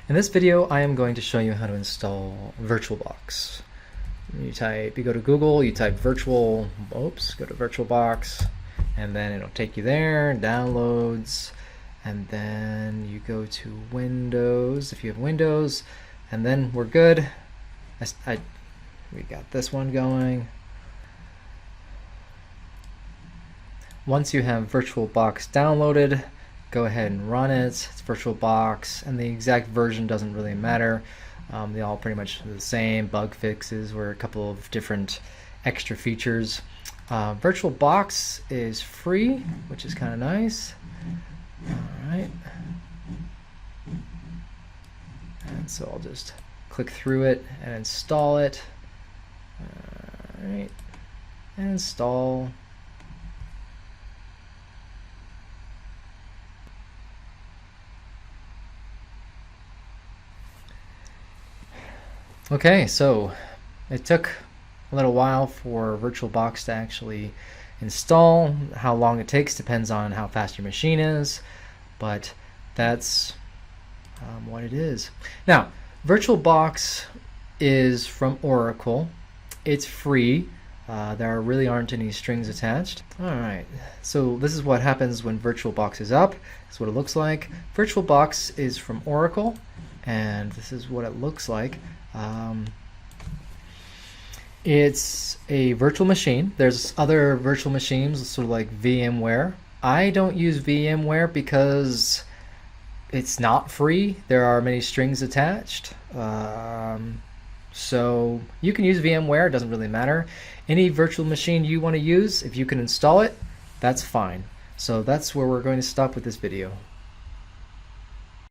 In this video, I am going to show you how to install VirtualBox. You go to Google, you type go to VirtualBox, and then it'll take you there, downloads, and then you go to Windows, if you have Windows, and then we're good. We got this one going. Once you have VirtualBox downloaded, go ahead and run it. It's VirtualBox, and the exact version doesn't really matter. They all pretty much the same. Bug fixes or a couple of different extra features. VirtualBox is free, which is kind of nice. All right. And so I'll just click through it and install it. All right. And install. Okay, so it took a little while for VirtualBox to actually install. How long it takes depends on how fast your machine is, but that's what it is. Now, VirtualBox is from Oracle. It's free. There really aren't any strings attached. Alright, so this is what happens when VirtualBox is up. This is what it looks like. VirtualBox is from Oracle, and this is what it looks like. It's a virtual machine. There's other virtual machines, sort of like VMware. I don't use VMware because it's not free. There are many strings attached. So you can use VMware, it doesn't really matter. Any virtual machine you want to use, if you can install it, that's fine. So that's where we're going to stop with this video.